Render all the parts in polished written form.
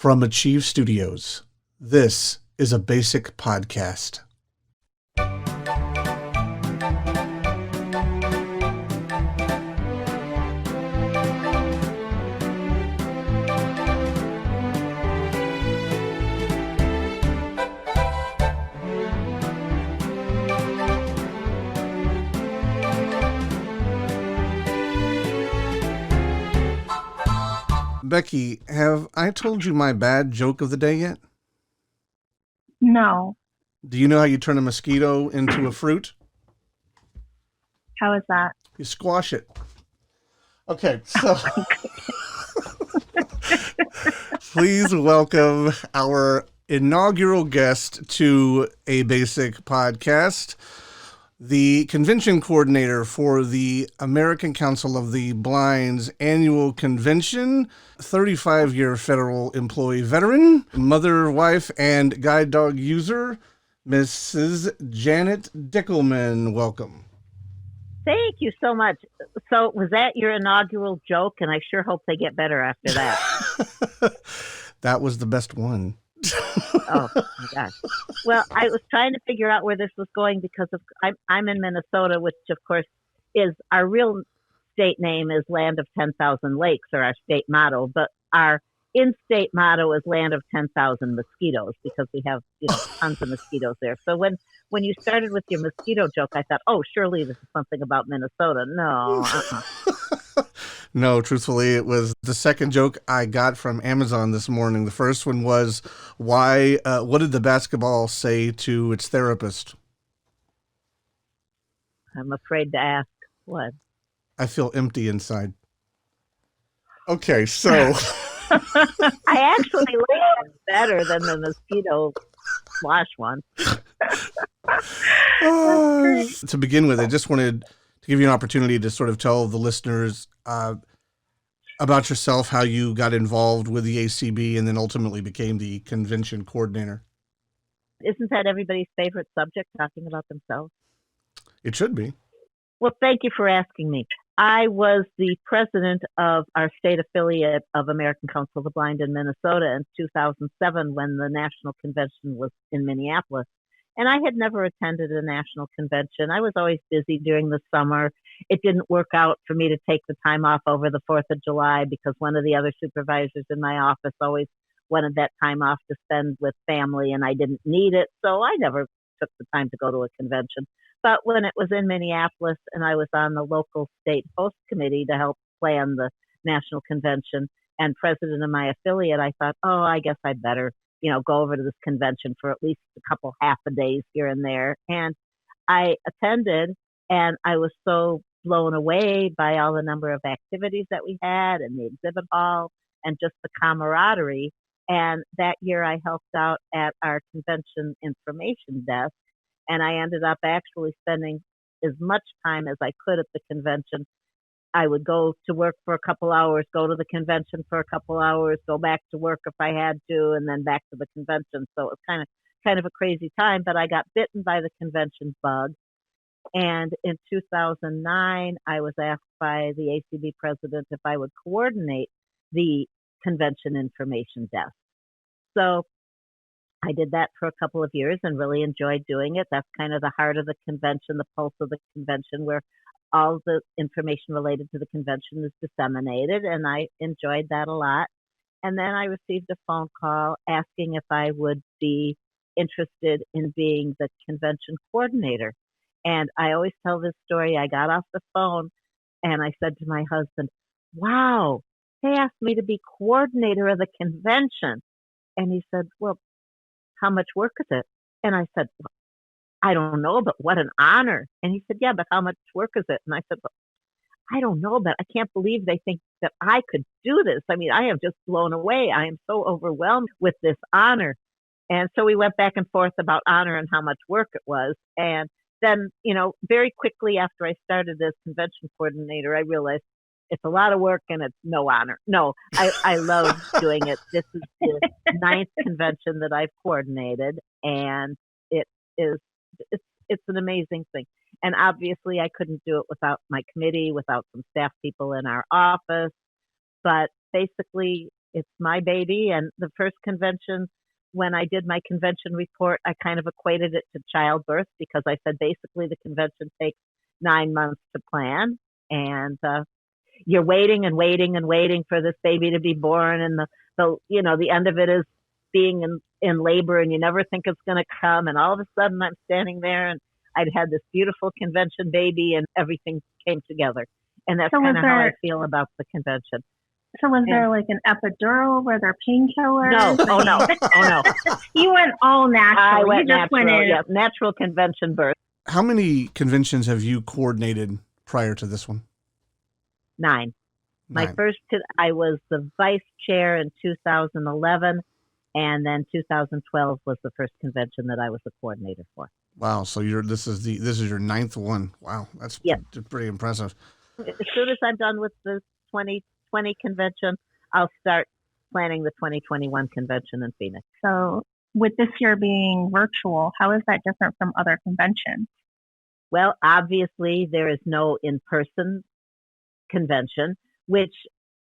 From Achieve Studios, this is a BASIC podcast. Becky, have I told you my bad joke of the day yet? No. Do you know how you turn a mosquito into a fruit? How is that? You squash it. Okay, so please welcome our inaugural guest to a BASIC podcast, the convention coordinator for the American Council of the Blind's annual convention, 35-year federal employee veteran, mother, wife, and guide dog user, Mrs. Janet Dickleman. Welcome. Thank you so much. So was that your inaugural joke? And I sure hope they get better after that. That was the best one. Oh my gosh. Well, I was trying to figure out where this was going because I'm in Minnesota, which of course is our real state name is Land of 10,000 Lakes, or our state motto, but our in-state motto is Land of 10,000 Mosquitoes because we have tons of mosquitoes there. So when you started with your mosquito joke, I thought, oh, surely this is something about Minnesota. No. No, truthfully, it was the second joke I got from Amazon this morning. The first one was, what did the basketball say to its therapist? I'm afraid to ask. What? I feel empty inside. Okay, so I actually like it better than the mosquito slash one. To begin with, I just wanted to give you an opportunity to sort of tell the listeners about yourself, how you got involved with the ACB and then ultimately became the convention coordinator. Isn't that everybody's favorite subject, talking about themselves? It should be. Well, thank you for asking me. I was the president of our state affiliate of American Council of the Blind in Minnesota in 2007 when the national convention was in Minneapolis. And I had never attended a national convention. I was always busy during the summer. It didn't work out for me to take the time off over the 4th of July because one of the other supervisors in my office always wanted that time off to spend with family, and I didn't need it. So I never took the time to go to a convention. But when it was in Minneapolis and I was on the local state host committee to help plan the national convention and president of my affiliate, I thought, oh, I guess I better go over to this convention for at least a couple half a days here and there. And I attended, and I was so blown away by all the number of activities that we had and the exhibit hall and just the camaraderie. And that year I helped out at our convention information desk, and I ended up actually spending as much time as I could at the convention. I would go to work for a couple hours, go to the convention for a couple hours, go back to work if I had to, and then back to the convention. So it was kind of a crazy time, but I got bitten by the convention bug. And in 2009, I was asked by the ACB president if I would coordinate the convention information desk. So I did that for a couple of years and really enjoyed doing it. That's kind of the heart of the convention, the pulse of the convention, where all the information related to the convention is disseminated, and I enjoyed that a lot. And then I received a phone call asking if I would be interested in being the convention coordinator. And I always tell this story. I got off the phone and I said to my husband, wow, they asked me to be coordinator of the convention. And he said, well, how much work is it? And I said, well, I don't know, but what an honor. And he said, yeah, but how much work is it? And I said, well, I don't know, but I can't believe they think that I could do this. I mean, I am just blown away. I am so overwhelmed with this honor. And so we went back and forth about honor and how much work it was. And then, very quickly after I started as convention coordinator, I realized it's a lot of work and it's no honor. No, I love doing it. This is the 9th convention that I've coordinated, and it's an amazing thing. And obviously I couldn't do it without my committee, without some staff people in our office. But basically It's my baby. And the first convention, when I did my convention report, I kind of equated it to childbirth because I said basically the convention takes 9 months to plan. And you're waiting and waiting and waiting for this baby to be born. And the end of it is being in labor, and you never think it's going to come. And all of a sudden I'm standing there, and I'd had this beautiful convention baby, and everything came together. And that's kind of how I feel about the convention. So was there like an epidural? Were there painkillers? No. Oh, no. Oh, no. You went all natural. I went you just natural. Went in. Yeah, natural convention birth. How many conventions have you coordinated prior to this one? 9. My first, I was the vice chair in 2011, and then 2012 was the first convention that I was the coordinator for. Wow! So this is your 9th one. Wow, that's pretty impressive. As soon as I'm done with the 2020 convention, I'll start planning the 2021 convention in Phoenix. So, with this year being virtual, how is that different from other conventions? Well, obviously, there is no in-person convention, which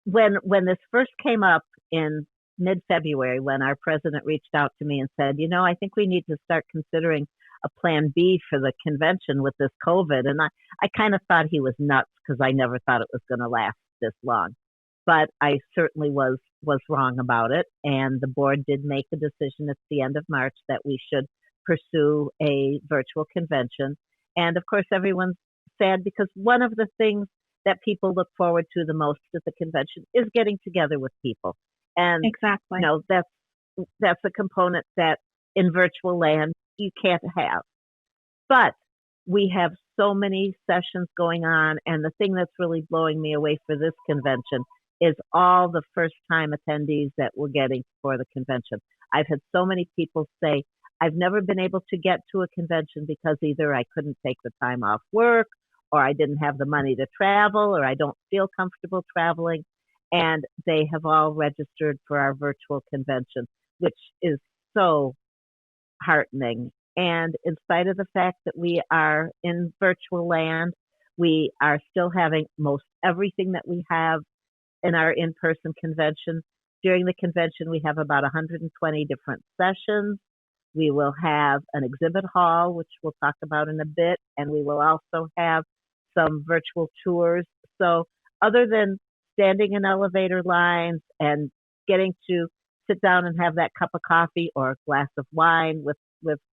when this first came up in mid-February, when our president reached out to me and said, I think we need to start considering a plan B for the convention with this COVID. And I kind of thought he was nuts because I never thought it was going to last this long. But I certainly was wrong about it. And the board did make a decision at the end of March that we should pursue a virtual convention. And of course, everyone's sad because one of the things that people look forward to the most at the convention is getting together with people. And exactly, that's a component that in virtual land you can't have. But we have so many sessions going on, and the thing that's really blowing me away for this convention is all the first-time attendees that we're getting for the convention. I've had so many people say, I've never been able to get to a convention because either I couldn't take the time off work, or I didn't have the money to travel, or I don't feel comfortable traveling. And they have all registered for our virtual convention, which is so heartening. And in spite of the fact that we are in virtual land, we are still having most everything that we have in our in-person convention. During the convention, we have about 120 different sessions. We will have an exhibit hall, which we'll talk about in a bit, and we will also have some virtual tours. So other than standing in elevator lines and getting to sit down and have that cup of coffee or a glass of wine with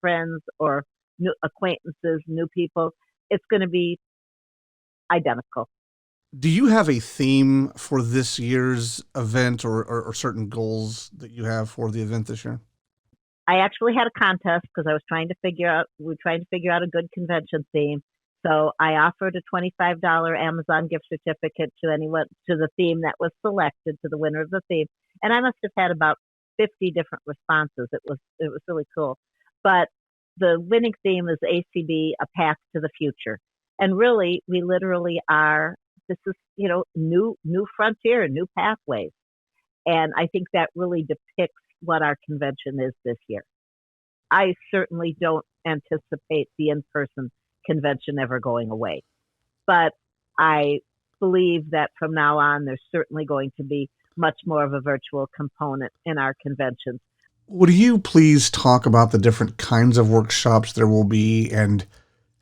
friends or new acquaintances, new people, it's going to be identical. Do you have a theme for this year's event or certain goals that you have for the event this year? I actually had a contest because I was trying to figure out a good convention theme. So I offered a $25 Amazon gift certificate to anyone, to the theme that was selected, to the winner of the theme. And I must have had about 50 different responses. It was really cool. But the winning theme is ACB, A Path to the Future. And really, we literally are, this is, new frontier, new pathways. And I think that really depicts what our convention is this year. I certainly don't anticipate the in-person convention ever going away. But I believe that from now on, there's certainly going to be much more of a virtual component in our conventions. Would you please talk about the different kinds of workshops there will be and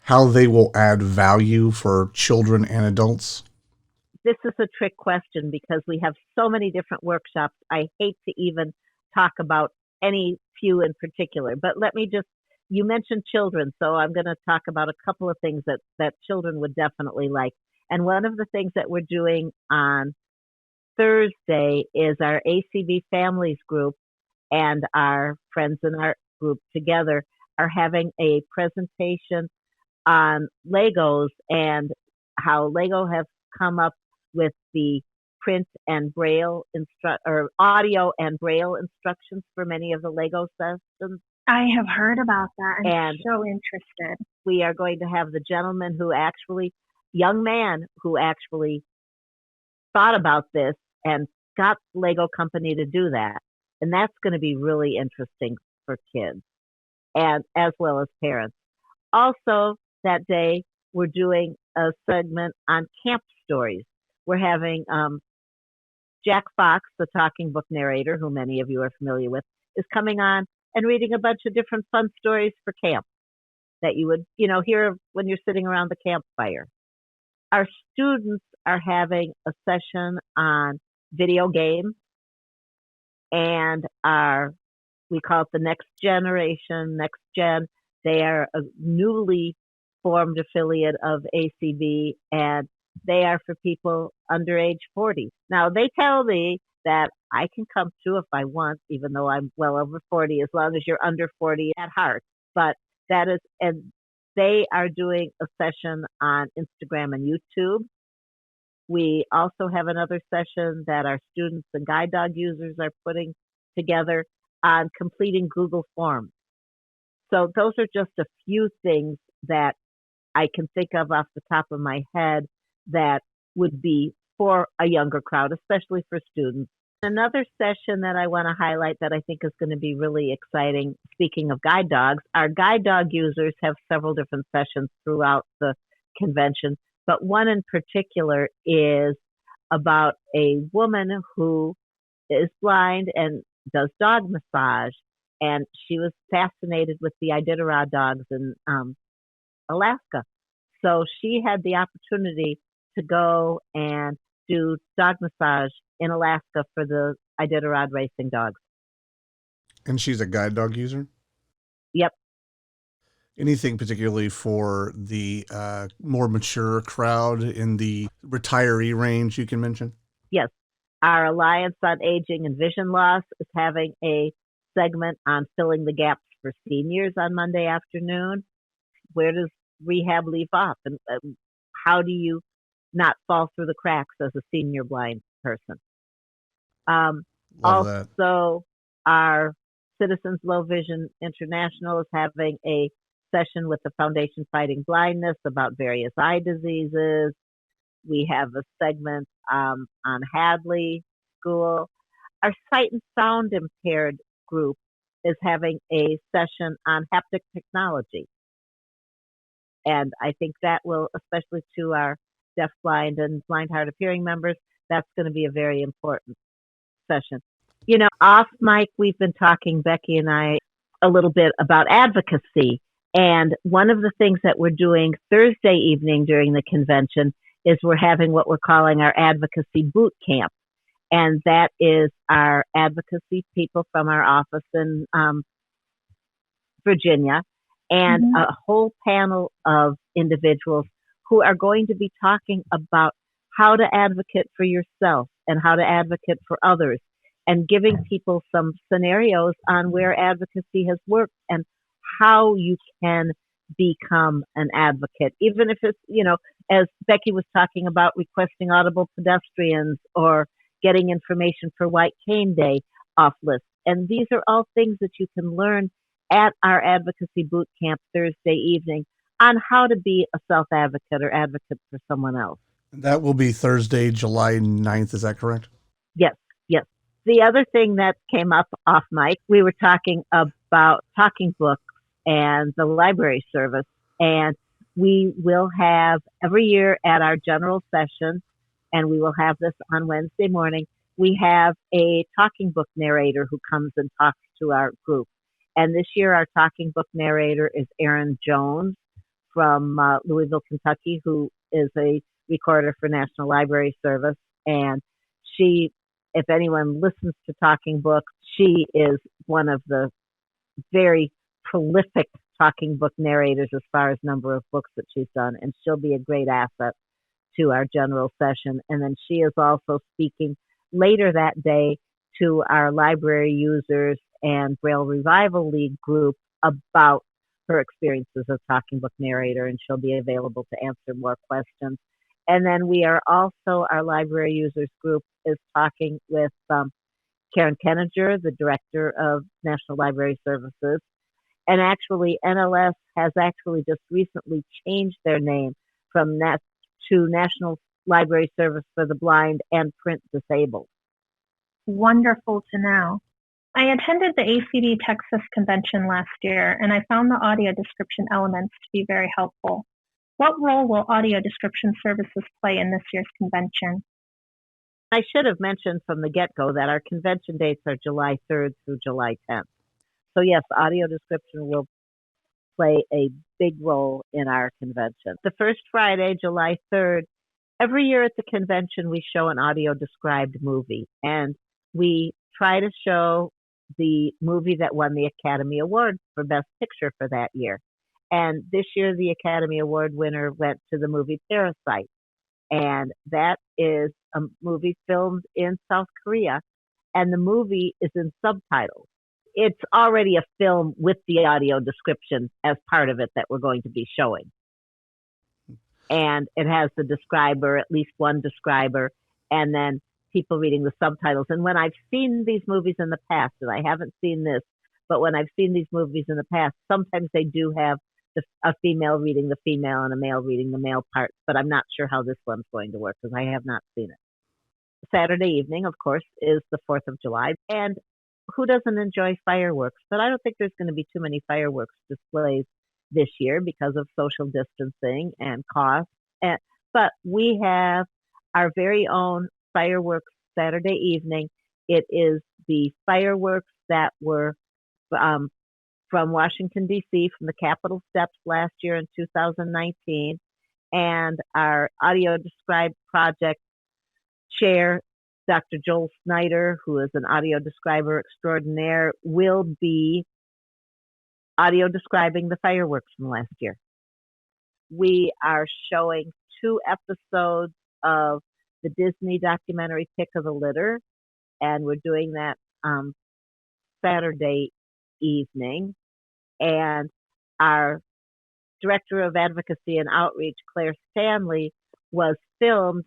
how they will add value for children and adults? This is a trick question because we have so many different workshops. I hate to even talk about any few in particular, but you mentioned children, so I'm going to talk about a couple of things that children would definitely like. And one of the things that we're doing on Thursday is our ACB Families group and our friends in our group together are having a presentation on Legos and how Lego has come up with the print and braille audio and braille instructions for many of the Lego sessions. I have heard about that. I'm so interested. We are going to have the young man who actually thought about this and got the Lego company to do that. And that's going to be really interesting for kids and as well as parents. Also, that day, we're doing a segment on camp stories. We're having Jack Fox, the talking book narrator, who many of you are familiar with, is coming on and reading a bunch of different fun stories for camp that you would, hear when you're sitting around the campfire. Our students are having a session on video games, and we call it the next generation, next gen. They are a newly formed affiliate of ACB, and they are for people under age 40. Now, they tell me that I can come too if I want, even though I'm well over 40, as long as you're under 40 at heart. But and they are doing a session on Instagram and YouTube. We also have another session that our students and guide dog users are putting together on completing Google Forms. So those are just a few things that I can think of off the top of my head that would be for a younger crowd, especially for students. Another session that I want to highlight that I think is going to be really exciting, speaking of guide dogs, our guide dog users have several different sessions throughout the convention, but one in particular is about a woman who is blind and does dog massage, and she was fascinated with the Iditarod dogs in Alaska. So she had the opportunity to go and do dog massage in Alaska for the Iditarod racing dogs. And she's a guide dog user? Yep. Anything particularly for the more mature crowd in the retiree range you can mention? Yes. Our Alliance on Aging and Vision Loss is having a segment on filling the gaps for seniors on Monday afternoon. Where does rehab leave off? And how do you not fall through the cracks as a senior blind person? Also, our Citizens Low Vision International is having a session with the Foundation Fighting Blindness about various eye diseases. We have a segment on Hadley School. Our sight and sound impaired group is having a session on haptic technology. And I think that will, especially to our deaf, blind, and blind hard of hearing members, that's going to be a very important session. Off mic, we've been talking, Becky and I, a little bit about advocacy. And one of the things that we're doing Thursday evening during the convention is we're having what we're calling our advocacy boot camp. And that is our advocacy people from our office in Virginia and a whole panel of individuals who are going to be talking about how to advocate for yourself and how to advocate for others, and giving people some scenarios on where advocacy has worked and how you can become an advocate, even if it's, as Becky was talking about, requesting audible pedestrians or getting information for White Cane Day off list. And these are all things that you can learn at our advocacy boot camp Thursday evening on how to be a self-advocate or advocate for someone else. That will be Thursday, July 9th. Is that correct? Yes. The other thing that came up off mic, we were talking about talking books and the library service. And we will have every year at our general session, and we will have this on Wednesday morning, we have a talking book narrator who comes and talks to our group. And this year our talking book narrator is Erin Jones from Louisville, Kentucky, who is a recorder for National Library Service. And she, if anyone listens to talking books, she is one of the very prolific talking book narrators as far as number of books that she's done. And she'll be a great asset to our general session. And then she is also speaking later that day to our library users and Braille Revival League group about her experiences as talking book narrator, and she'll be available to answer more questions. And then we are also, our library users group is talking with Karen Kenninger, the director of National Library Services. And actually, NLS has actually just recently changed their name from to National Library Service for the Blind and Print Disabled. Wonderful to know. I attended the ACB Texas convention last year, and I found the audio description elements to be very helpful. What role will audio description services play in this year's convention? I should have mentioned from the get-go that our convention dates are July 3rd through July 10th. So yes, audio description will play a big role in our convention. The first Friday, July 3rd, every year at the convention, we show an audio described movie, and we try to show the movie that won the Academy Award for Best Picture for that year. And this year, the Academy Award winner went to the movie Parasite. And that is a movie filmed in South Korea, and the movie is in subtitles. It's already a film with the audio description as part of it that we're going to be showing. And it has the describer, at least one describer, and then people reading the subtitles. And when I've seen these movies in the past, and I haven't seen this, but when I've seen these movies in the past, sometimes they do have a female reading the female and a male reading the male parts, but I'm not sure how this one's going to work because I have not seen it. Saturday evening, of course, is the 4th of July, and who doesn't enjoy fireworks? But I don't think there's going to be too many fireworks displays this year because of social distancing and cost. But we have our very own fireworks Saturday evening. It is the fireworks that were from Washington, D.C., from the Capitol steps last year in 2019. And our audio described project chair, Dr. Joel Snyder, who is an audio describer extraordinaire, will be audio describing the fireworks from last year. We are showing 2 episodes of the Disney documentary Pick of the Litter, and we're doing that Saturday evening. And our director of advocacy and outreach, Claire Stanley, was filmed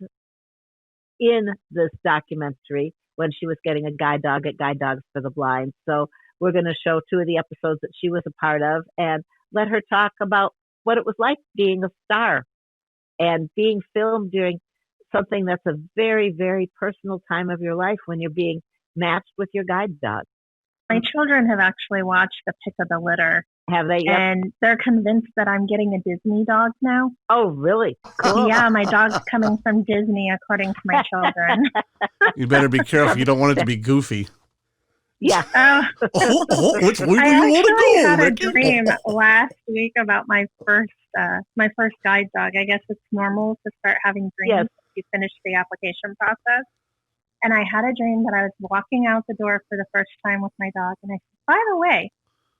in this documentary when she was getting a guide dog at Guide Dogs for the Blind. So we're going to show 2 of the episodes that she was a part of and let her talk about what it was like being a star and being filmed during something that's a very, very personal time of your life when you're being matched with your guide dog. My children have actually watched the Pick of the Litter. Have they? Yep. And they're convinced that I'm getting a Disney dog now. Oh, really? Cool. Yeah, my dog's coming from Disney, according to my children. You better be careful. You don't want it to be goofy. Yeah. Which way do you want to go? I had a dream last week about my first guide dog. I guess it's normal to start having dreams if you finish the application process. And I had a dream that I was walking out the door for the first time with my dog. And I said, by the way,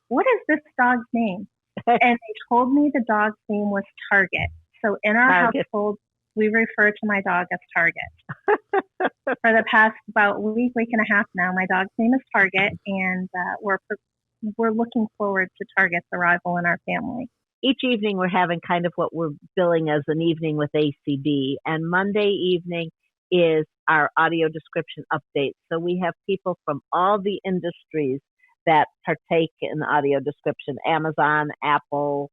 what is this dog's name? And they told me the dog's name was Target. So in our household, we refer to my dog as Target. For the past about week and a half now, my dog's name is Target, and we're looking forward to Target's arrival in our family. Each evening we're having kind of what we're billing as an evening with ACB, and Monday evening is our audio description update. So we have people from all the industries that partake in audio description: Amazon, Apple.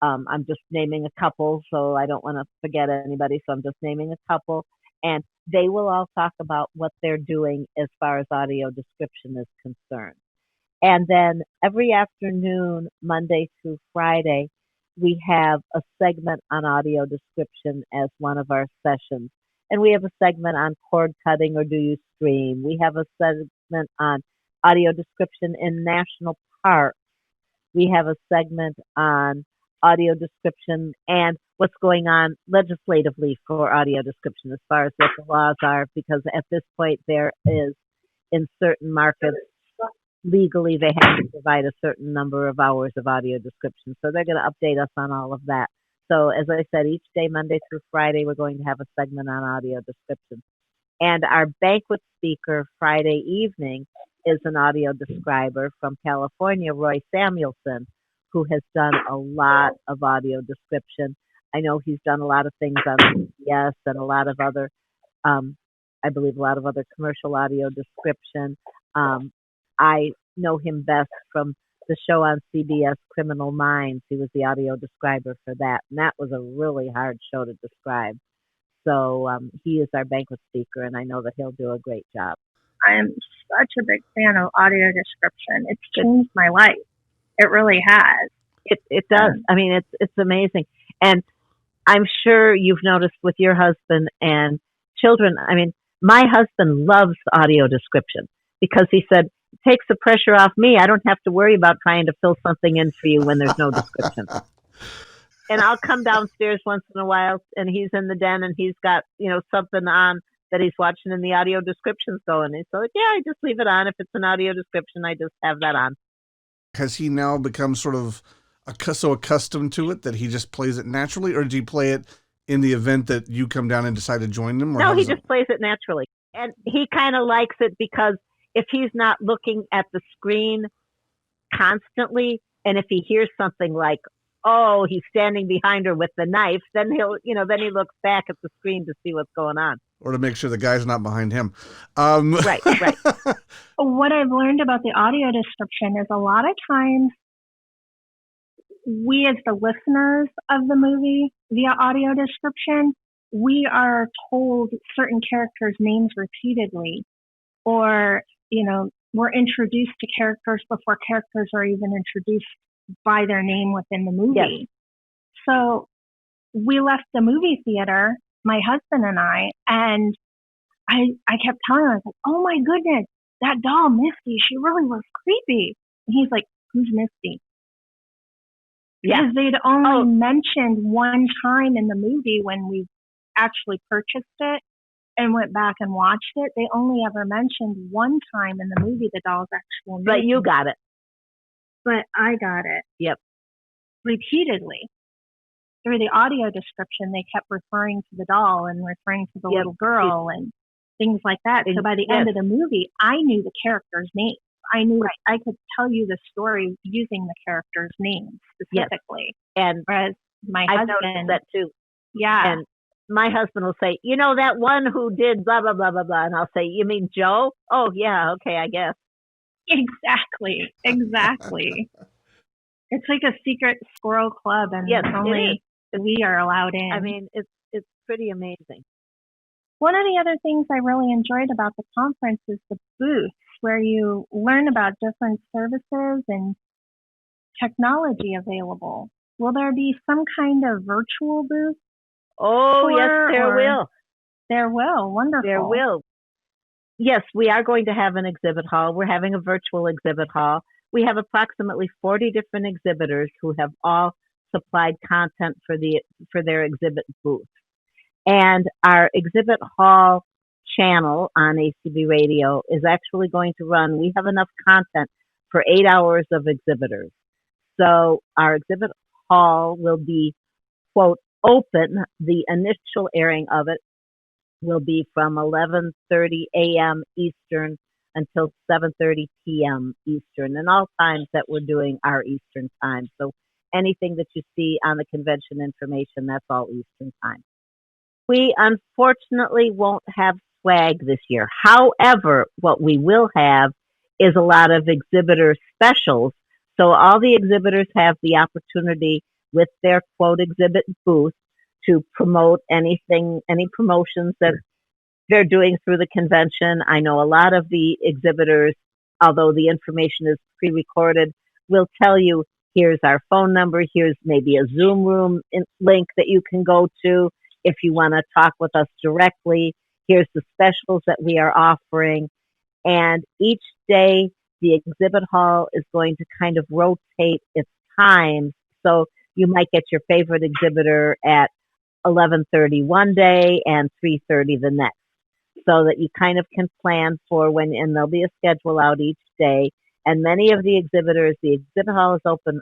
I'm just naming a couple, so I don't want to forget anybody, so I'm just naming a couple. And they will all talk about what they're doing as far as audio description is concerned. And then every afternoon, Monday through Friday, we have a segment on audio description as one of our sessions. And we have a segment on cord cutting or do you stream. We have a segment on audio description in national parks. We have a segment on audio description and what's going on legislatively for audio description as far as what the laws are, because at this point there is, in certain markets, legally they have to provide a certain number of hours of audio description. So they're going to update us on all of that. So as I said, each day, Monday through Friday, we're going to have a segment on audio description. And our banquet speaker Friday evening is an audio describer from California, Roy Samuelson, who has done a lot of audio description. I know he's done a lot of things on CBS and a lot of other, I believe a lot of other commercial audio description. I know him best from the show on CBS, Criminal Minds. He was the audio describer for that, and that was a really hard show to describe. So he is our banquet speaker, and I know that he'll do a great job. I am such a big fan of audio description. It's changed my life. It really has. It does. I mean, it's amazing. And I'm sure you've noticed with your husband and children. I mean, my husband loves audio description because he said, it takes the pressure off me. I don't have to worry about trying to fill something in for you when there's no description. And I'll come downstairs once in a while, and he's in the den, and he's got, something on that he's watching, and the audio description's going. And so, yeah, I just leave it on. If it's an audio description, I just have that on. Has he now become sort of so accustomed to it that he just plays it naturally, or do you play it in the event that you come down and decide to join them? Or no, he just plays it naturally. And he kind of likes it because if he's not looking at the screen constantly, and if he hears something like, oh, he's standing behind her with the knife, then then he looks back at the screen to see what's going on. Or to make sure the guy's not behind him. Right. What I've learned about the audio description is a lot of times we, as the listeners of the movie via audio description, we are told certain characters' names repeatedly, or, we're introduced to characters before characters are even introduced by their name within the movie. Yes. So we left the movie theater, my husband and and I kept telling him, I was like, oh my goodness, that doll, Misty, she really was creepy. And he's like, who's Misty? Because they'd only mentioned one time in the movie when we actually purchased it and went back and watched it. They only ever mentioned one time in the movie the doll's actual name. But you got it. But I got it. Yep. Repeatedly. Through the audio description, they kept referring to the doll and referring to the little girl and things like that. So by the end of the movie, I knew the character's name. I knew I could tell you the story using the character's name specifically. Yes. And whereas my I've husband, noticed that too. Yeah. And my husband will say, that one who did blah, blah, blah, blah, blah. And I'll say, you mean Joe? Oh, yeah. Okay, I guess. Exactly. It's like a secret squirrel club, and only we are allowed in. I mean, it's pretty amazing. One of the other things I really enjoyed about the conference is the booths, where you learn about different services and technology available. Will there be some kind of virtual booth? Oh, yes, there will. There will. Wonderful. There will. Yes, we are going to have an exhibit hall. We're having a virtual exhibit hall. We have approximately 40 different exhibitors who have all supplied content for their exhibit booth. And our exhibit hall channel on ACB Radio is actually going to run, we have enough content for 8 hours of exhibitors. So our exhibit hall will be, quote, open. The initial airing of it will be from 11:30 a.m. Eastern until 7:30 p.m. Eastern, and all times that we're doing are Eastern time. So anything that you see on the convention information, that's all Eastern time. We unfortunately won't have swag this year. However, what we will have is a lot of exhibitor specials. So all the exhibitors have the opportunity with their quote exhibit booth to promote any promotions that they're doing through the convention. I know a lot of the exhibitors, although the information is pre-recorded, will tell you, here's our phone number, here's maybe a Zoom room link that you can go to if you want to talk with us directly. Here's the specials that we are offering. And each day, the exhibit hall is going to kind of rotate its times. So you might get your favorite exhibitor at 11:30 one day and 3:30 the next, so that you kind of can plan for when, and there'll be a schedule out each day. And many of the exhibitors, the exhibit hall is open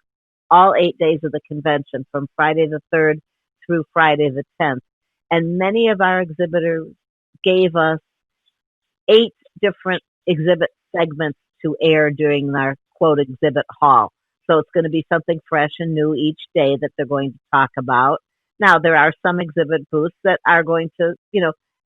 all 8 days of the convention, from Friday the 3rd through Friday the 10th. And many of our exhibitors gave us 8 different exhibit segments to air during our quote exhibit hall. So it's going to be something fresh and new each day that they're going to talk about. Now, there are some exhibit booths that are going to,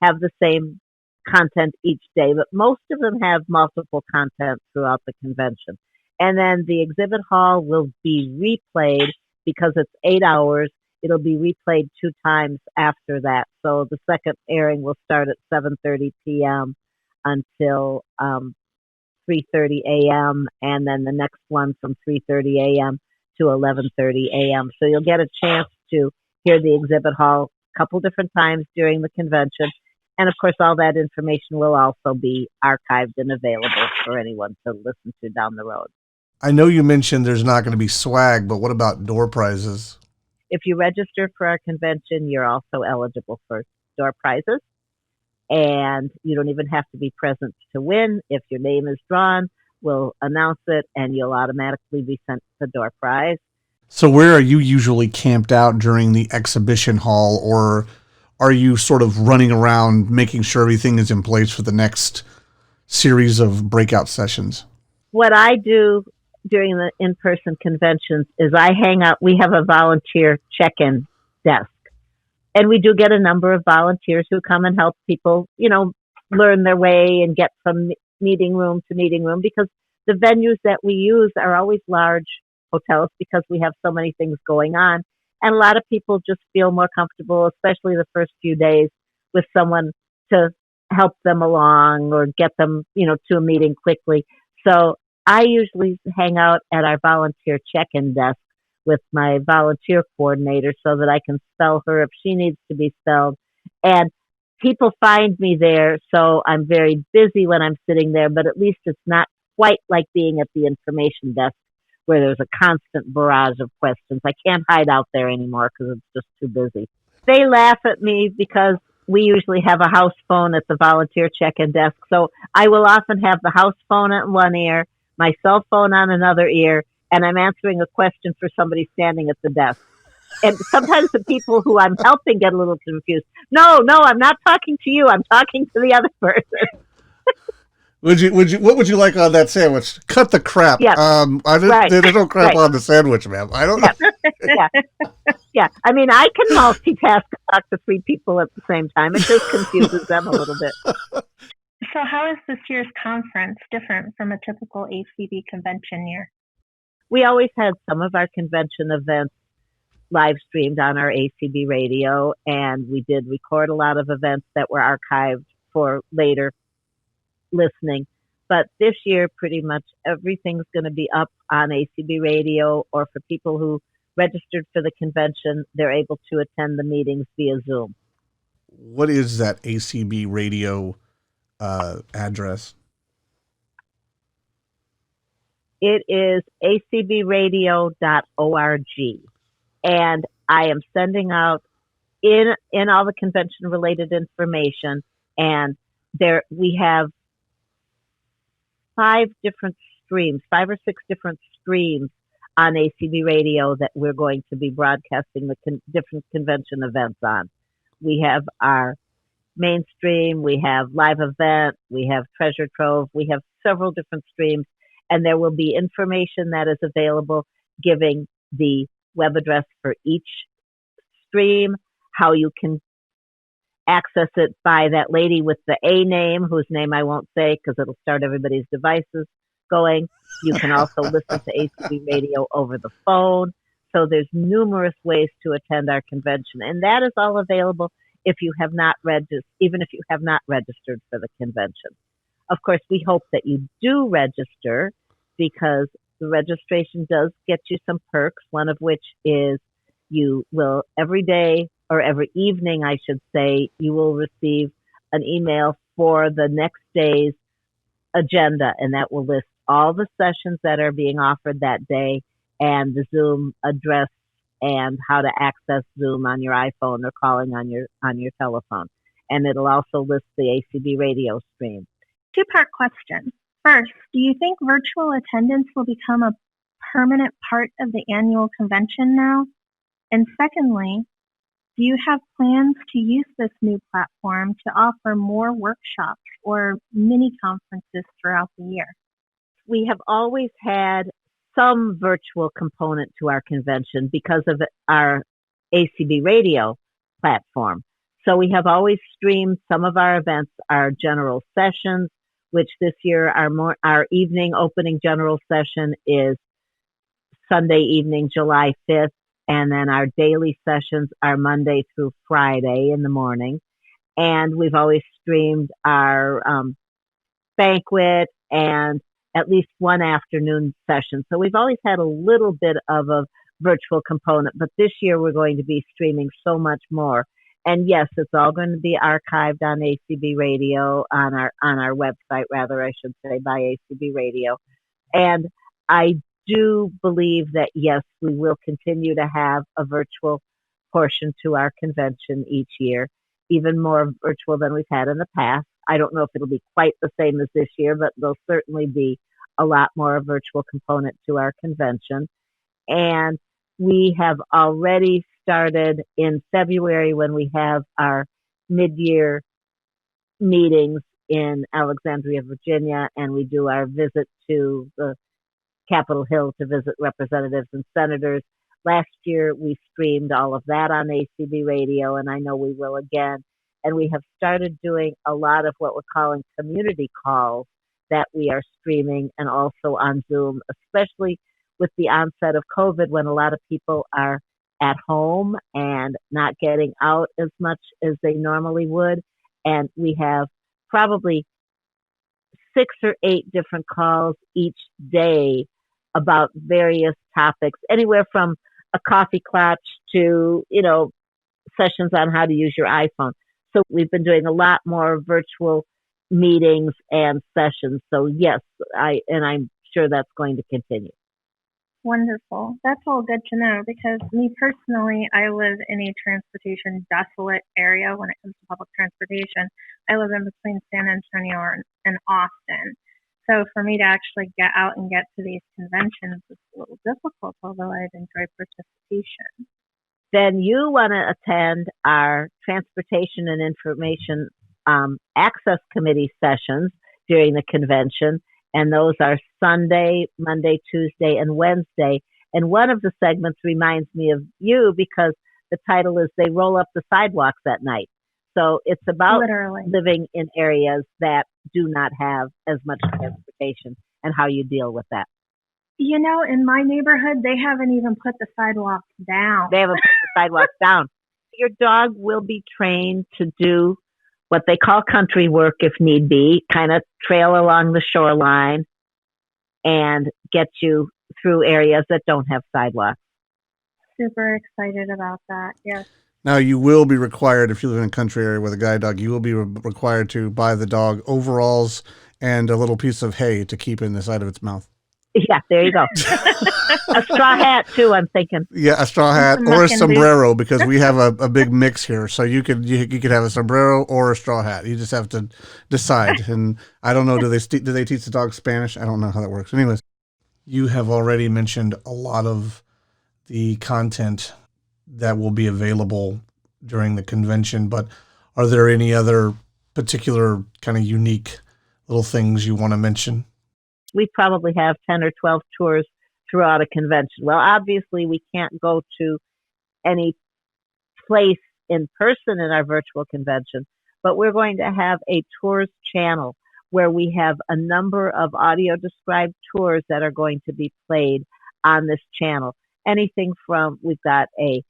have the same content each day, but most of them have multiple content throughout the convention. And then the exhibit hall will be replayed because it's 8 hours. It'll be replayed 2 times after that. So the second airing will start at 7:30 p.m. until 3:30 a.m. and then the next one from 3:30 a.m. to 11:30 a.m. So you'll get a chance to hear the exhibit hall a couple different times during the convention. And of course, all that information will also be archived and available for anyone to listen to down the road. I know you mentioned there's not going to be swag, but what about door prizes? If you register for our convention, you're also eligible for door prizes. And you don't even have to be present to win. If your name is drawn, we'll announce it and you'll automatically be sent the door prize. So where are you usually camped out during the exhibition hall, or are you sort of running around making sure everything is in place for the next series of breakout sessions? What I do during the in-person conventions is I hang out. We have a volunteer check-in desk. And we do get a number of volunteers who come and help people, learn their way and get from meeting room to meeting room, because the venues that we use are always large hotels because we have so many things going on. And a lot of people just feel more comfortable, especially the first few days, with someone to help them along or get them, to a meeting quickly. So I usually hang out at our volunteer check-in desk with my volunteer coordinator so that I can spell her if she needs to be spelled. And people find me there, so I'm very busy when I'm sitting there, but at least it's not quite like being at the information desk where there's a constant barrage of questions. I can't hide out there anymore because it's just too busy. They laugh at me because we usually have a house phone at the volunteer check-in desk, so I will often have the house phone at one ear, my cell phone on another ear, and I'm answering a question for somebody standing at the desk. And sometimes the people who I'm helping get a little confused. No, I'm not talking to you. I'm talking to the other person. What would you like on that sandwich? Cut the crap. Yeah. There's no crap on the sandwich, ma'am. I don't know. Yeah. I mean, I can multitask and talk to three people at the same time. It just confuses them a little bit. So how is this year's conference different from a typical ACB convention year? We always had some of our convention events live streamed on our ACB radio, and we did record a lot of events that were archived for later listening. But this year, pretty much everything's going to be up on ACB radio, or for people who registered for the convention, they're able to attend the meetings via Zoom. What is that ACB radio address? It is acbradio.org. And I am sending out in all the convention related information. And there we have 5 or 6 different streams on ACB radio that we're going to be broadcasting the different convention events on. We have our mainstream, we have live event, we have treasure trove, we have several different streams. And there will be information that is available giving the web address for each stream, how you can access it by that lady with the A name, whose name I won't say because it'll start everybody's devices going. You can also listen to ACB radio over the phone. So there's numerous ways to attend our convention. And that is all available if you have not even if you have not registered for the convention. Of course, we hope that you do register because the registration does get you some perks, one of which is you will every day, or every evening, I should say, you will receive an email for the next day's agenda, and that will list all the sessions that are being offered that day and the Zoom address and how to access Zoom on your iPhone or calling on your telephone. And it'll also list the ACB radio stream. 2-part question. First, do you think virtual attendance will become a permanent part of the annual convention now? And secondly, do you have plans to use this new platform to offer more workshops or mini conferences throughout the year? We have always had some virtual component to our convention because of our ACB radio platform. So we have always streamed some of our events, our general sessions, which this year our evening opening general session is Sunday evening, July 5th. And then our daily sessions are Monday through Friday in the morning. And we've always streamed our banquet and at least one afternoon session. So we've always had a little bit of a virtual component, but this year we're going to be streaming so much more. And yes, it's all going to be archived on ACB Radio, on our website, rather, I should say, by ACB Radio. And I do believe that, yes, we will continue to have a virtual portion to our convention each year, even more virtual than we've had in the past. I don't know if it'll be quite the same as this year, but there'll certainly be a lot more virtual component to our convention. And we have already started in February when we have our mid-year meetings in Alexandria, Virginia, and we do our visit to the Capitol Hill to visit representatives and senators. Last year, we streamed all of that on ACB Radio, and I know we will again. And we have started doing a lot of what we're calling community calls that we are streaming and also on Zoom, especially with the onset of COVID when a lot of people are at home and not getting out as much as they normally would. And we have probably 6 or 8 different calls each day about various topics, anywhere from a coffee clutch to, sessions on how to use your iPhone. So we've been doing a lot more virtual meetings and sessions. So yes, I'm sure that's going to continue. Wonderful. That's all good to know because me personally, I live in a transportation desolate area when it comes to public transportation. I live in between San Antonio and Austin. So for me to actually get out and get to these conventions is a little difficult, although I'd enjoy participation. Then you want to attend our Transportation and Information Access Committee sessions during the convention. And those are Sunday, Monday, Tuesday, and Wednesday. And one of the segments reminds me of you because the title is They Roll Up the Sidewalks at Night. So it's about living in areas that do not have as much transportation and how you deal with that. In my neighborhood, they haven't even put the sidewalks down. They haven't put the sidewalks down. Your dog will be trained to do what they call country work if need be, kind of trail along the shoreline and get you through areas that don't have sidewalks. Super excited about that, yes. Now, you will be required, if you live in a country area with a guide dog, you will be required to buy the dog overalls and a little piece of hay to keep in the side of its mouth. Yeah, there you go. A straw hat, too, I'm thinking. Yeah, a straw hat or a sombrero because we have a big mix here. So you could have a sombrero or a straw hat. You just have to decide. And I don't know, do they teach the dog Spanish? I don't know how that works. Anyways, you have already mentioned a lot of the content that will be available during the convention, but are there any other particular kind of unique little things you want to mention? We probably have 10 or 12 tours throughout a convention. Well, obviously, we can't go to any place in person in our virtual convention, but we're going to have a tours channel where we have a number of audio described tours that are going to be played on this channel. Anything from, we've got a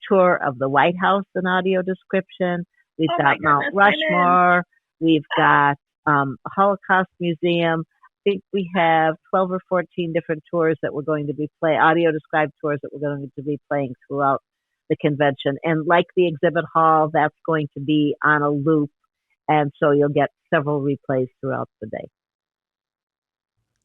tour of the White House, an audio description. We've got Mount Rushmore. We've got Holocaust Museum. I think we have 12 or 14 different tours that we're going to be audio described tours that we're going to be playing throughout the convention. And like the exhibit hall, that's going to be on a loop. And so you'll get several replays throughout the day.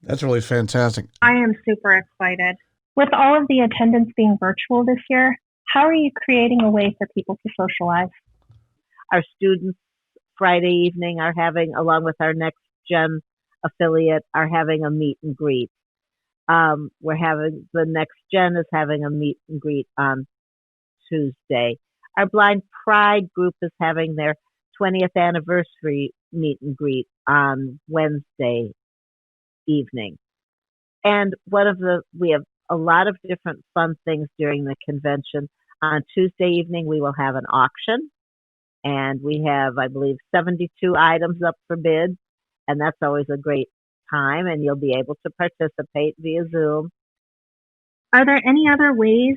That's really fantastic. I am super excited. With all of the attendance being virtual this year, how are you creating a way for people to socialize? Our students Friday evening are having, along with our Next Gen affiliate, are having a meet and greet. We're having, the Next Gen is having a meet and greet on Tuesday. Our Blind Pride group is having their 20th anniversary meet and greet on Wednesday evening. And we have a lot of different fun things during the convention. On Tuesday evening, we will have an auction, and we have, I believe, 72 items up for bid, and that's always a great time, and you'll be able to participate via Zoom. Are there any other ways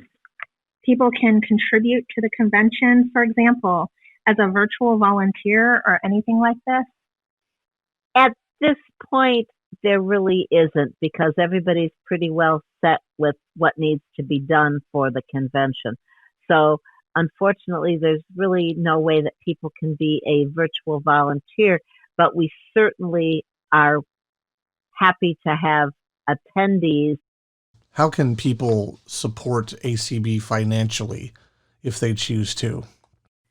people can contribute to the convention, for example, as a virtual volunteer or anything like this? At this point, there really isn't, because everybody's pretty well set with what needs to be done for the convention. So unfortunately, there's really no way that people can be a virtual volunteer, but we certainly are happy to have attendees. How can people support ACB financially if they choose to?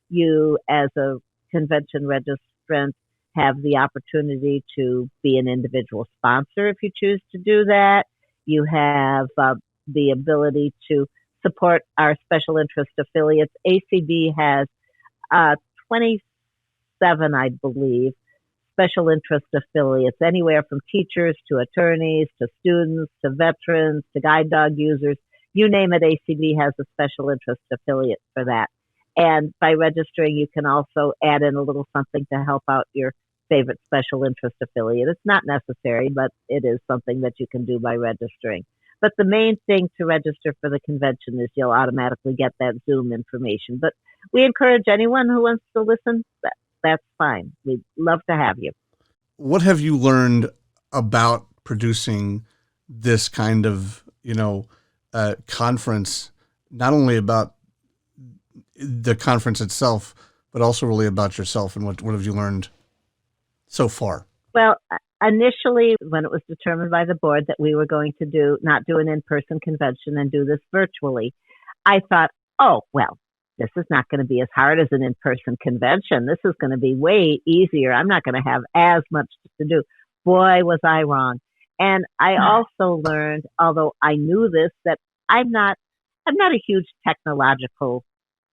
You, as a convention registrant, have the opportunity to be an individual sponsor if you choose to do that. You have the ability to support our special interest affiliates. ACB has 27, I believe, special interest affiliates, anywhere from teachers to attorneys to students to veterans to guide dog users. You name it, ACB has a special interest affiliate for that. And by registering, you can also add in a little something to help out your favorite special interest affiliate. It's not necessary, but it is something that you can do by registering. But the main thing to register for the convention is you'll automatically get that Zoom information. But we encourage anyone who wants to listen, that's fine. We'd love to have you. What have you learned about producing this kind of, conference, not only about the conference itself, but also really about yourself, and what have you learned so far? Well, initially, when it was determined by the board that we were going to not do an in-person convention and do this virtually, I thought, oh, well, this is not going to be as hard as an in-person convention. This is going to be way easier. I'm not going to have as much to do. Boy, was I wrong. And I also learned, although I knew this, that I'm not a huge technological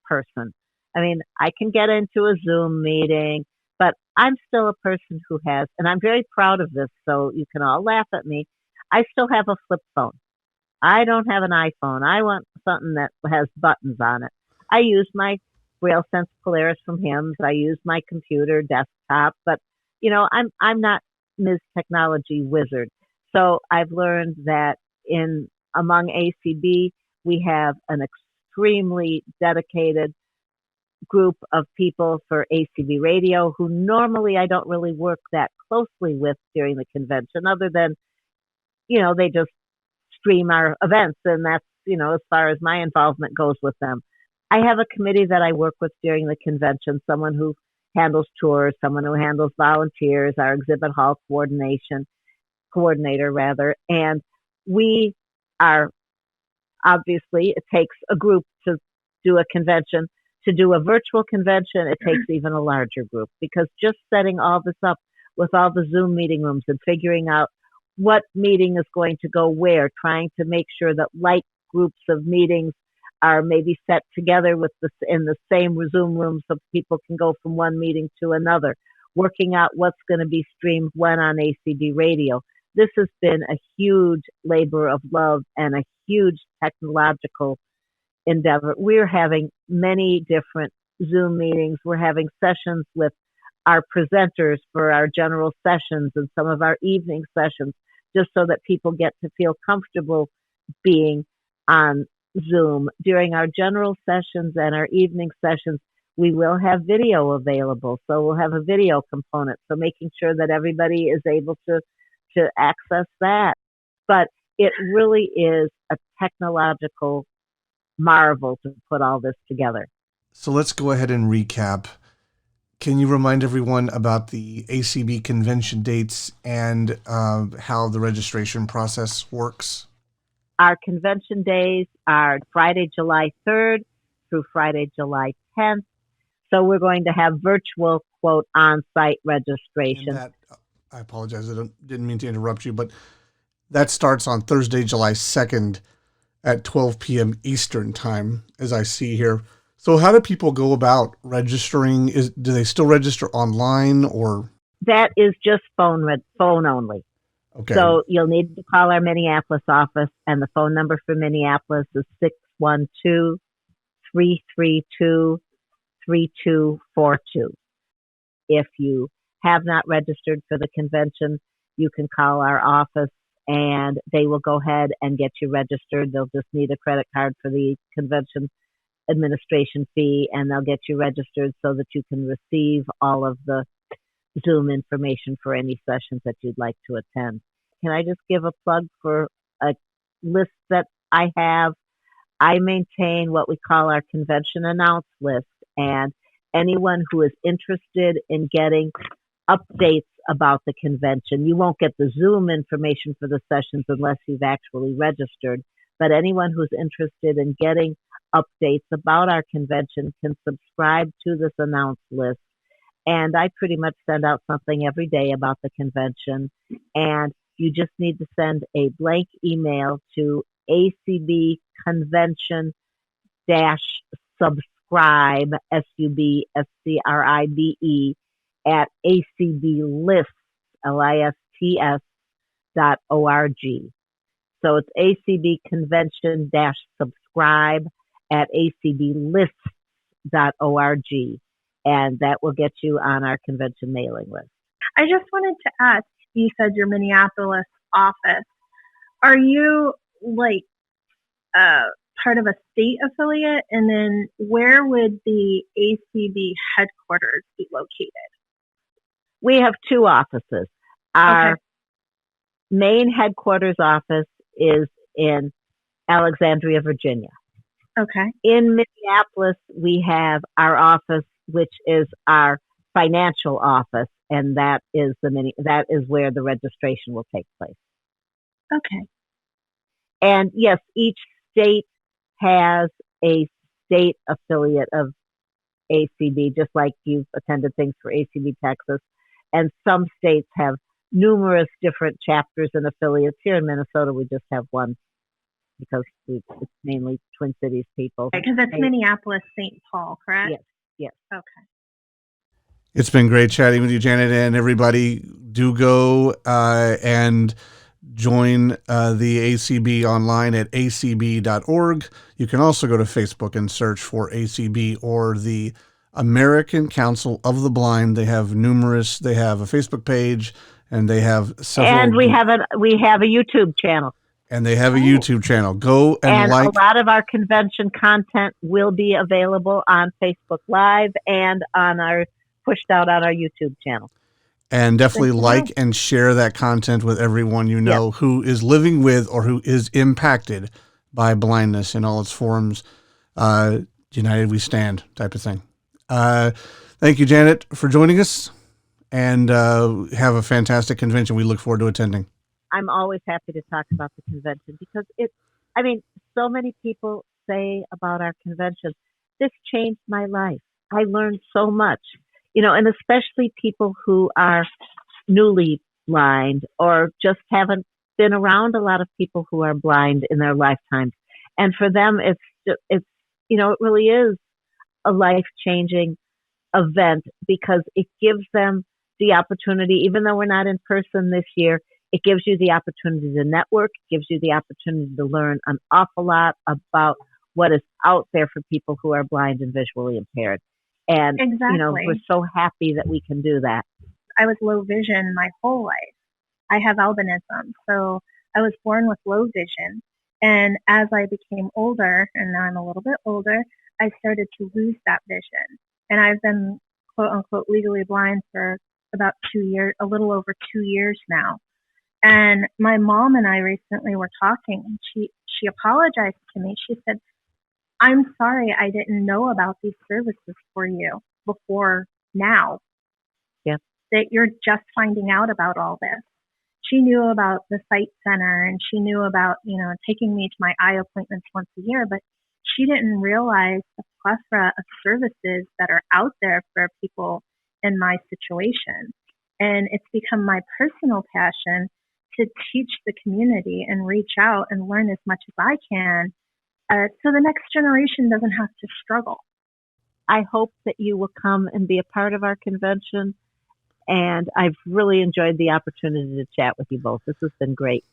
person. I mean, I can get into a Zoom meeting, but I'm still a person who has, and I'm very proud of this, so you can all laugh at me, I still have a flip phone. I don't have an iPhone. I want something that has buttons on it. I use my BrailleSense Polaris from HIMSS. I use my computer desktop, but I'm not Ms. Technology Wizard. So I've learned that among ACB, we have an extremely dedicated group of people for ACB Radio who normally I don't really work that closely with during the convention, other than, they just stream our events, and that's, as far as my involvement goes with them. I have a committee that I work with during the convention, someone who handles tours, someone who handles volunteers, our exhibit hall coordinator, and we are, obviously, it takes a group to do a convention. To do a virtual convention, it takes even a larger group, because just setting all this up with all the Zoom meeting rooms and figuring out what meeting is going to go where, trying to make sure that like groups of meetings are maybe set together in the same Zoom room so people can go from one meeting to another, working out what's going to be streamed when on ACB Radio. This has been a huge labor of love and a huge technological endeavor. We're having many different Zoom meetings. We're having sessions with our presenters for our general sessions and some of our evening sessions, just so that people get to feel comfortable being on Zoom. During our general sessions and our evening sessions, we will have video available. So we'll have a video component. So making sure that everybody is able to access that. But it really is a technological marvel to put all this together. So let's go ahead and recap. Can you remind everyone about the ACB convention dates and how the registration process works? Our convention days are Friday, July 3rd through Friday, July 10th. So we're going to have virtual, quote, on-site registration. I apologize. I didn't mean to interrupt you, but that starts on Thursday, July 2nd at 12 p.m. Eastern time, as I see here. So how do people go about registering? Do they still register online, or? That is just phone only. Okay. So you'll need to call our Minneapolis office, and the phone number for Minneapolis is 612-332-3242. If you have not registered for the convention, you can call our office and they will go ahead and get you registered. They'll just need a credit card for the convention administration fee, and they'll get you registered so that you can receive all of the Zoom information for any sessions that you'd like to attend. Can I just give a plug for a list that I have I maintain what we call our convention announce list, and anyone who is interested in getting updates about the convention, you won't get the Zoom information for the sessions unless you've actually registered, but anyone who's interested in getting updates about our convention can subscribe to this announce list. And I pretty much send out something every day about the convention, and you just need to send a blank email to ACB Convention subscribe, SUBSCRIBE, at ACBLists, LISTS.org. So it's ACB Convention subscribe at ACBLists.org, and that will get you on our convention mailing list. I just wanted to ask, you said your Minneapolis office. Are you like part of a state affiliate? And then where would the ACB headquarters be located? We have two offices. Our main headquarters office is in Alexandria, Virginia. Okay. In Minneapolis, we have our office, which is our financial office, and that is where the registration will take place. Okay. And yes, each state has a state affiliate of ACB, just like you've attended things for ACB Texas. And some states have numerous different chapters and affiliates. Here in Minnesota, we just have one because it's mainly Twin Cities people. Because it's Minneapolis, St. Paul, correct? Yes, yes. Okay. It's been great chatting with you, Janet, and everybody. Do go and join the ACB online at acb.org. You can also go to Facebook and search for ACB or the American Council of the Blind. They have a Facebook page, and they have several. And we have a YouTube channel. And they have a YouTube channel. Go and like. And a lot of our convention content will be available on Facebook Live and pushed out on our YouTube channel. And definitely like and share that content with everyone you know who is living with or who is impacted by blindness in all its forms. United we stand type of thing. Thank you, Janet, for joining us, and have a fantastic convention. We look forward to attending. I'm always happy to talk about the convention because so many people say about our convention, this changed my life. I learned so much, and especially people who are newly blind or just haven't been around a lot of people who are blind in their lifetimes. And for them, it really is a life-changing event because it gives them the opportunity, even though we're not in person this year, it gives you the opportunity to network, gives you the opportunity to learn an awful lot about what is out there for people who are blind and visually impaired. And, we're so happy that we can do that. I was low vision my whole life. I have albinism, so I was born with low vision. And as I became older, and now I'm a little bit older, I started to lose that vision. And I've been, quote unquote, legally blind for about 2 years, a little over 2 years now. And my mom and I recently were talking, and she apologized to me. She said, I'm sorry I didn't know about these services for you before now. Yeah. That you're just finding out about all this. She knew about the Sight Center, and she knew about, taking me to my eye appointments once a year, but she didn't realize the plethora of services that are out there for people in my situation. And it's become my personal passion to teach the community and reach out and learn as much as I can so the next generation doesn't have to struggle. I hope that you will come and be a part of our convention, and I've really enjoyed the opportunity to chat with you both. This has been great.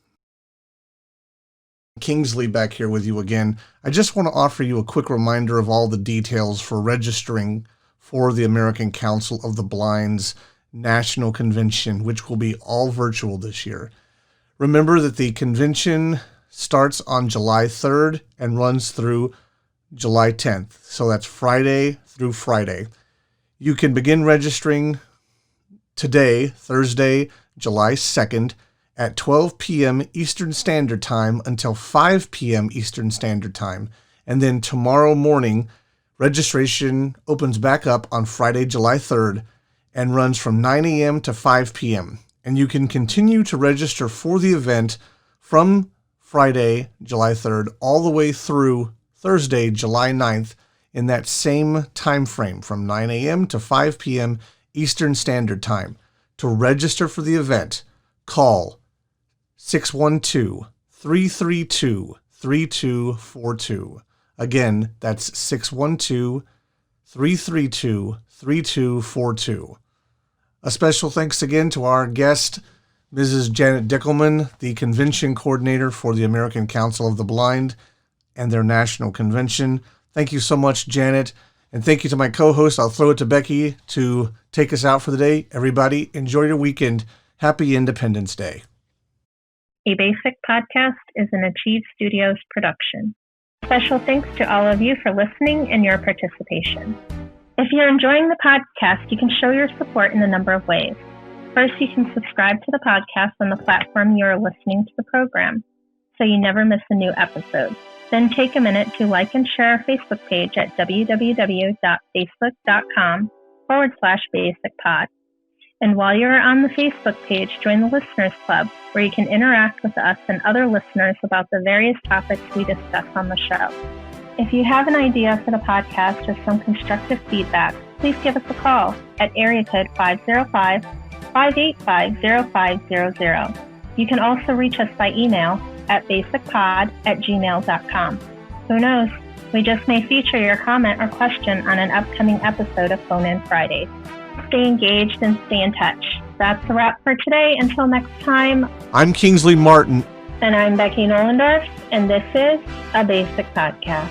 Kingsley back here with you again. I just want to offer you a quick reminder of all the details for registering for the American Council of the Blind's National Convention, which will be all virtual this year. Remember that the convention starts on July 3rd and runs through July 10th. So that's Friday through Friday. You can begin registering today, Thursday, July 2nd, at 12 p.m. Eastern Standard Time until 5 p.m. Eastern Standard Time. And then tomorrow morning, registration opens back up on Friday, July 3rd, and runs from 9 a.m. to 5 p.m. And you can continue to register for the event from Friday, July 3rd, all the way through Thursday, July 9th, in that same time frame from 9 a.m. to 5 p.m. Eastern Standard Time. To register for the event, call 612-332-3242. Again, that's 612-332-3242. A special thanks again to our guest, Mrs. Janet Dickleman, the convention coordinator for the American Council of the Blind and their national convention. Thank you so much, Janet. And thank you to my co-host. I'll throw it to Becky to take us out for the day. Everybody, enjoy your weekend. Happy Independence Day. A BASIC podcast is an Achieve Studios production. Special thanks to all of you for listening and your participation. If you're enjoying the podcast, you can show your support in a number of ways. First, you can subscribe to the podcast on the platform you are listening to the program, so you never miss a new episode. Then take a minute to like and share our Facebook page at www.facebook.com/BASICpod. And while you're on the Facebook page, join the Listeners Club, where you can interact with us and other listeners about the various topics we discuss on the show. If you have an idea for the podcast or some constructive feedback, please give us a call at area code 505-585-0500. You can also reach us by email at basicpod@gmail.com. Who knows? We just may feature your comment or question on an upcoming episode of Phone In Fridays. Stay engaged and stay in touch. That's a wrap for today. Until next time, I'm Kingsley Martin. And I'm Becky Nollendorf, and this is a BASIC podcast.